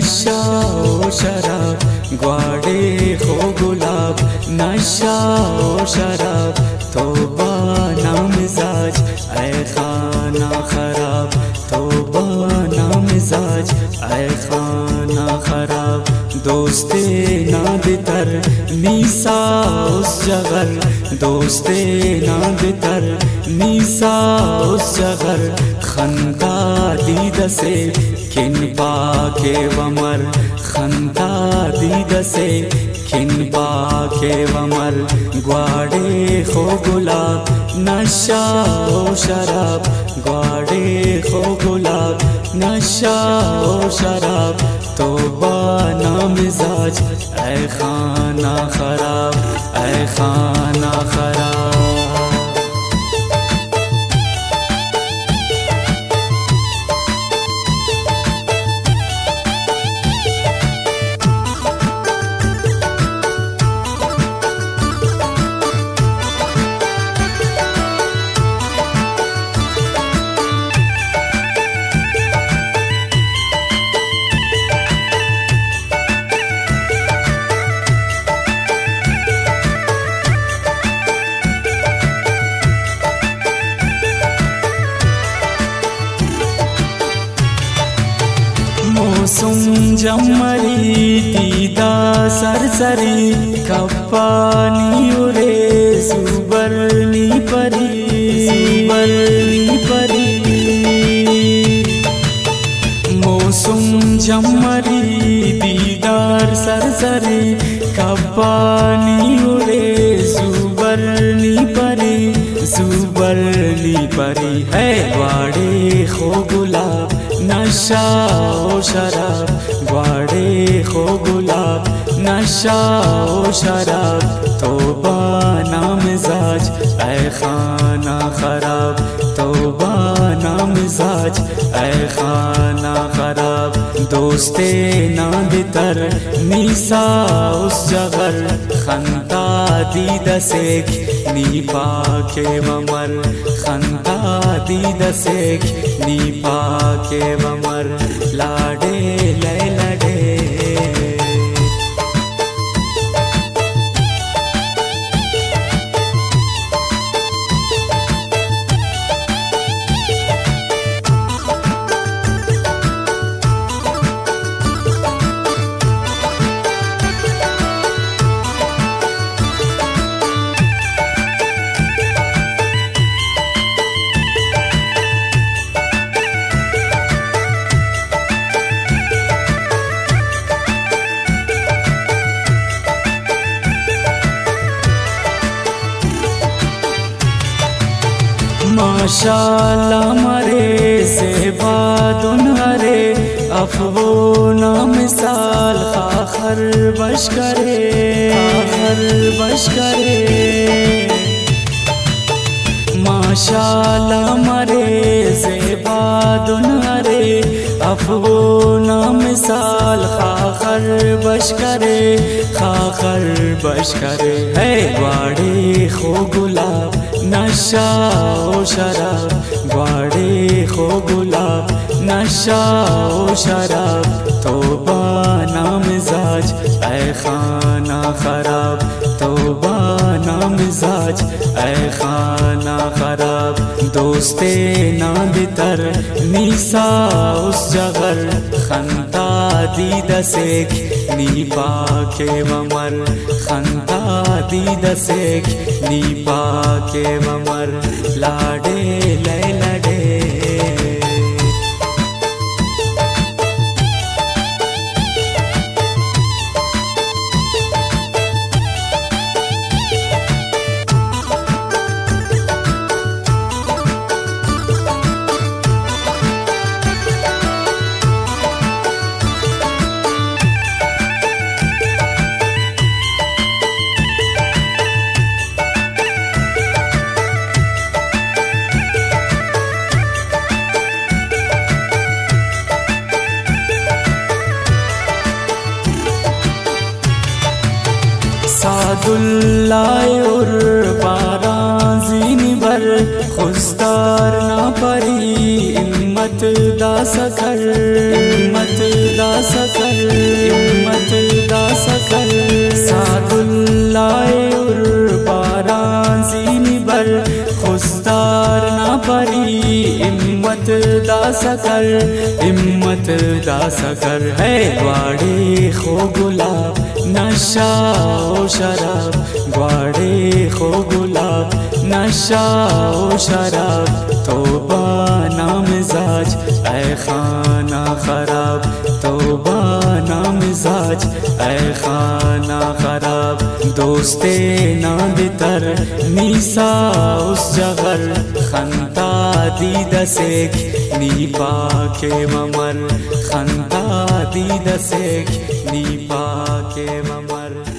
नशा ओ शराब ग्वाड़े खो गुलाब, नशा ओ शराब तौबा ना मिजाज ऐ खाना खराब, तौबा ना मिजाज ऐ खाना खराब। दोस्ते नादितर नीसा उस जगर, दोस्ते नादितर नीसा उस जगर, खंदा दीद से किन पाके वमर, खंदा दीद से किन पाके वमर। ग्वाड़े खो गुलाब नशा ओ शराब, ग्वाड़े खो गुलाब नशा ओ शराब, तौबा ना मिजाज ऐ खाना खराब, ऐ खाना खराब। मौसम जमरी दीदा सरसरी, कप्पानी उरे सुबरनी परी, सुबरनी परी। मौसम जमरी दीदार सरसरी, कप्पानी उरे सुबरनी परी, सुबरनी परी। है ग्वाड़े खो गुलाब नशा ओ शराब, ग्वाड़े खो गुलाब नशा ओ शराब, तौबा ना मिजाज ऐ खाना खराब, तौबा ना मिजाज ऐ खाना खराब। दोस्ते नादितर नीसा उस जगर, खंदा दीद सेख नी पाके वमर, खंदा दीद सेख नी पाके वमर। लाडे ले लडे माशाअल्लाह मरे से बादुन हरे, अफवो ना मिसाल खाखर बश करे, खाखर बश करे। माशाअल्लाह मरे से बादुन हरे, अफवो ना मिसाल खाखर बश करे, खाखर बश करे। है ग्वाड़े खो गुलाब नशा ओ शराब, ग्वाड़े खो गुलाब नशा ओ शराब, तौबा ना मिजाज ऐ खाना खराब, तौबा ना मिजाज ऐ खाना खराब। दोस्ते नादितर नीसा उस जगर, खंदा दीद सेख नी पाके वमर, खंदा दीद सेख नी पाके वमर। लाडे ले लडे सादुल्लाह उर बाराज़ीन बर, खुस्दार ना परी इम्मत दा सकर, इम्मत दा सकर। सकल हिम्मत दा सकल है ग्वाड़े खो गुलाब नशा ओ शराब ग्वाड़े खो गुलाब नशा ओ शराब तौबा ना मिजाज ऐ खाना खराब तौबा ना मिजाज ऐ खाना खराब दोस्ते ना बितर नीसा उस जगर खंता दीद सेख नीपा के ममर खंता दीद सेख नीपा के ममर।